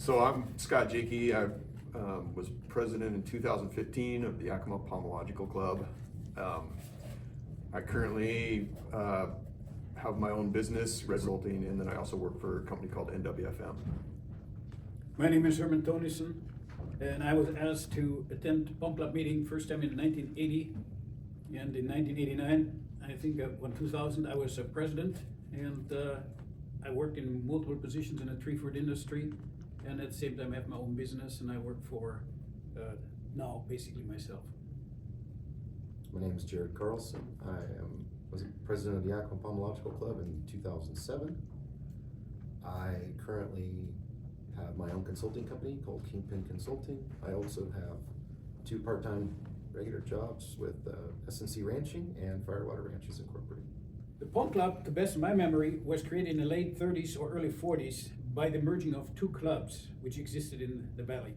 So I'm Scott Jakey. I was president in 2015 of the Yakima Pomological Club. I currently have my own business resulting, and then I also work for a company called NWFM. My name is Herman Tonissen, and I was asked to attend POM Club meeting first time in 1980, and in 1989, I think in 2000, I was president, and I worked in multiple positions in the tree fruit industry, and at the same time I have my own business, and I work for now basically myself. My name is Jared Carlson. I was president of the Yakima Pomological Club in 2007. I currently have my own consulting company called Kingpin Consulting. I also have 2 part-time regular jobs with S&C Ranching and Firewater Ranches Incorporated. The POM Club, to the best of my memory, was created in the late 30s or early 40s by the merging of 2 clubs which existed in the valley.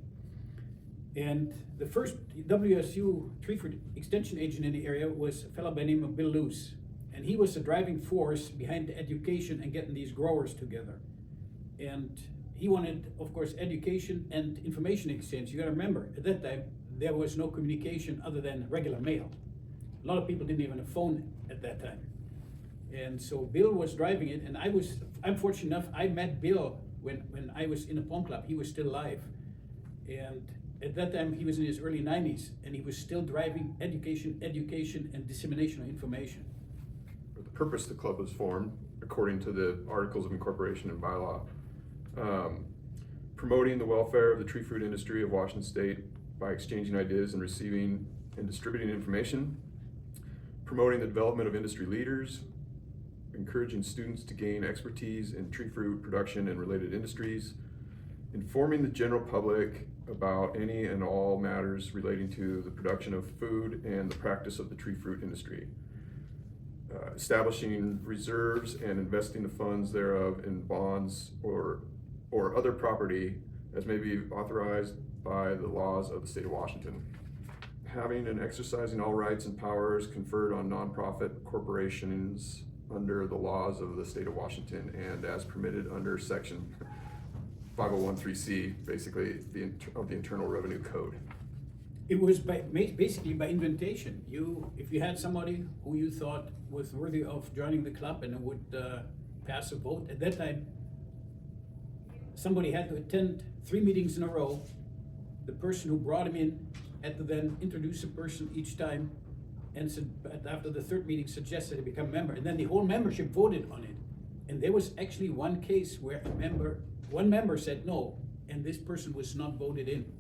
And the first WSU tree fruit extension agent in the area was a fellow by the name of Bill Luce. And he was the driving force behind the education and getting these growers together. And he wanted, of course, education and information exchange. You gotta remember, at that time, there was no communication other than regular mail. A lot of people didn't even have a phone at that time. And so Bill was driving it, and I'm fortunate enough, I met Bill when I was in the POM Club. He was still alive. And at that time, he was in his early 90s, and he was still driving education, and dissemination of information. The purpose of the club was formed, according to the Articles of Incorporation and Bylaw, promoting the welfare of the tree fruit industry of Washington State by exchanging ideas and receiving and distributing information, promoting the development of industry leaders, encouraging students to gain expertise in tree fruit production and related industries, informing the general public about any and all matters relating to the production of food and the practice of the tree fruit industry, establishing reserves and investing the funds thereof in bonds or other property as may be authorized by the laws of the state of Washington, having and exercising all rights and powers conferred on nonprofit corporations under the laws of the state of Washington and as permitted under section 5013C, basically of the Internal Revenue Code. It was basically by invitation. If you had somebody who you thought was worthy of joining the club and would pass a vote, at that time, somebody had to attend 3 meetings in a row. The person who brought him in had to then introduce a person each time, and after the 3rd meeting suggested they become a member, and then the whole membership voted on it. And there was actually one case where one member said no, and this person was not voted in.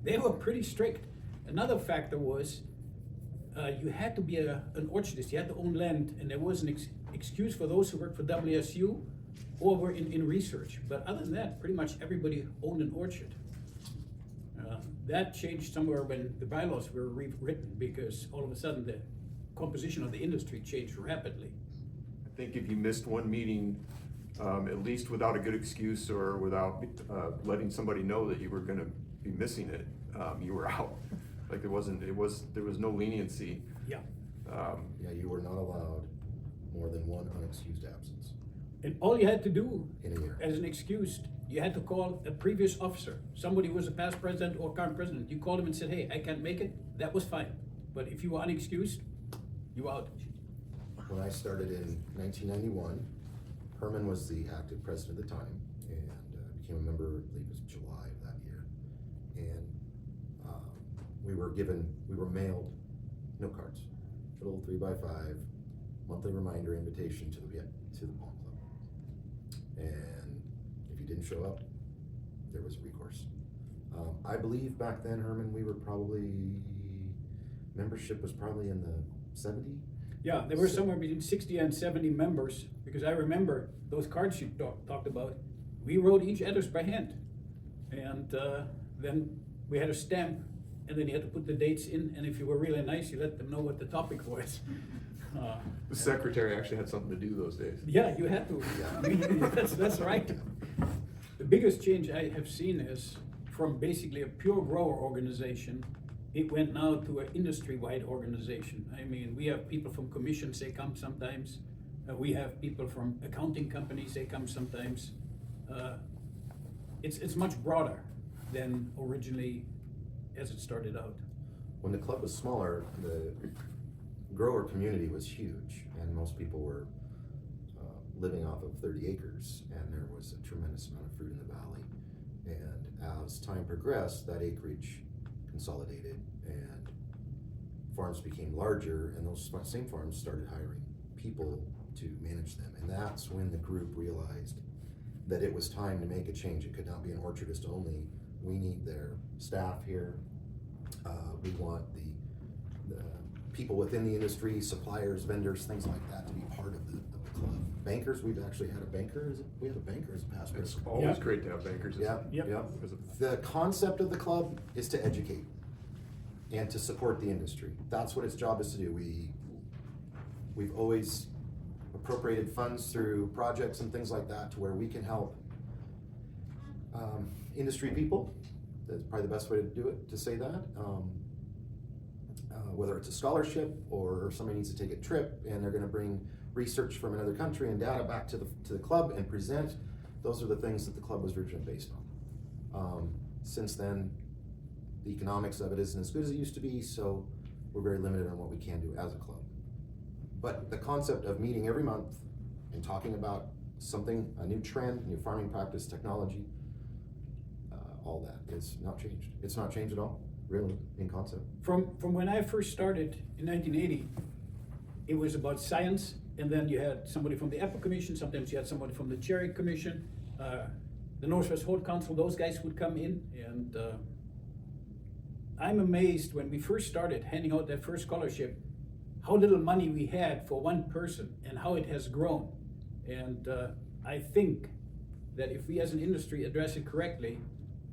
They were pretty strict. Another factor was you had to be an orchardist, you had to own land, and there was an excuse for those who worked for WSU or were in research. But other than that, pretty much everybody owned an orchard. That changed somewhere when the bylaws were rewritten, because all of a sudden the composition of the industry changed rapidly. I think if you missed one meeting, at least without a good excuse or without letting somebody know that you were gonna be missing it, you were out. Like there was no leniency. Yeah. Yeah, you were not allowed more than 1 unexcused absence And all you had to do in a year. as an excuse, you had to call a previous officer. Somebody who was a past president or current president. You called him and said, hey, I can't make it. That was fine. But if you were unexcused, you were out. When I started in 1991, Herman was the active president at the time, and became a member, I believe it was July of that year. And we were mailed note cards, little 3x5 monthly reminder invitation to the POM Club. And if you didn't show up, there was recourse. I believe back then, Herman, membership was probably in the 70. Yeah, there were somewhere between 60 and 70 members, because I remember those cards you talked about. We wrote each address by hand, and then we had a stamp, and then you had to put the dates in, and if you were really nice, you let them know what the topic was. The secretary actually had something to do those days. Yeah, you had to. That's right. The biggest change I have seen is from basically a pure grower organization, it went now to an industry-wide organization. I mean, we have people from commissions, they come sometimes. We have people from accounting companies, they come sometimes. it's much broader than originally as it started out. When the club was smaller, the grower community was huge, and most people were living off of 30 acres, and there was a tremendous amount of fruit in the valley. And as time progressed, that acreage consolidated, and farms became larger, and those same farms started hiring people to manage them. And that's when the group realized that it was time to make a change. It could not be an orchardist only. We need their staff here. We want the people within the industry, suppliers, vendors, things like that, to be part of the club. Bankers, we've actually had a banker. We had a banker as a past It's president. always Yeah. great to have bankers. Yeah, Yep. yeah. Is it- The concept of the club is to educate and to support the industry. That's what its job is to do. We've always appropriated funds through projects and things like that to where we can help industry people. That's probably the best way to do it, to say that. Whether it's a scholarship or somebody needs to take a trip and they're gonna bring research from another country and data back to the club and present, those are the things that the club was originally based on. Since then, the economics of it isn't as good as it used to be, so we're very limited on what we can do as a club. But the concept of meeting every month and talking about something, a new trend, new farming practice, technology, all that is not changed. It's not changed at all, really, in concept. From when I first started in 1980, it was about science, and then you had somebody from the Apple Commission, sometimes you had somebody from the Cherry Commission, the Northwest Holt Council, those guys would come in, and I'm amazed when we first started handing out that first scholarship, how little money we had for one person and how it has grown. And I think that if we as an industry address it correctly,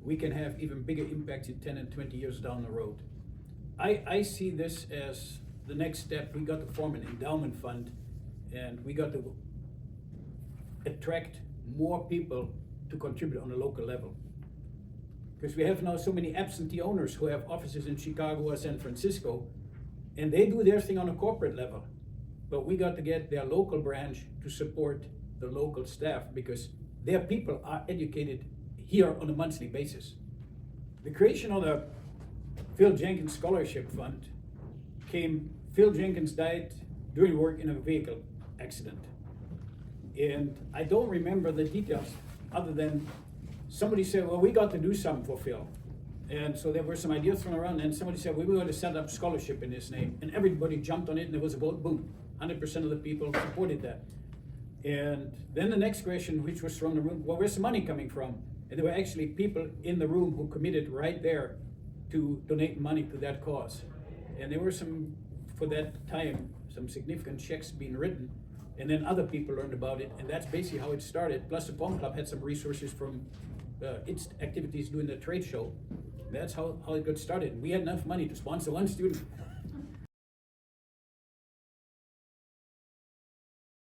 we can have even bigger impacts in 10 and 20 years down the road. I see this as the next step. We got to form an endowment fund, and we got to attract more people to contribute on a local level. Because we have now so many absentee owners who have offices in Chicago or San Francisco, and they do their thing on a corporate level. But we got to get their local branch to support the local staff, because their people are educated here on a monthly basis. The creation of the Phil Jenkins Scholarship Fund came, Phil Jenkins died doing work in a vehicle accident. And I don't remember the details, other than somebody said, well, we got to do something for Phil. And so there were some ideas thrown around, and somebody said, well, we want to set up scholarship in his name. And everybody jumped on it, and it was about boom. 100% of the people supported that. And then the next question, which was thrown in the room, well, where's the money coming from? And there were actually people in the room who committed right there to donate money to that cause. And there were some, for that time, some significant checks being written. And then other people learned about it, and that's basically how it started. Plus the POM Club had some resources from its activities doing the trade show. That's how it got started. We had enough money to sponsor one student.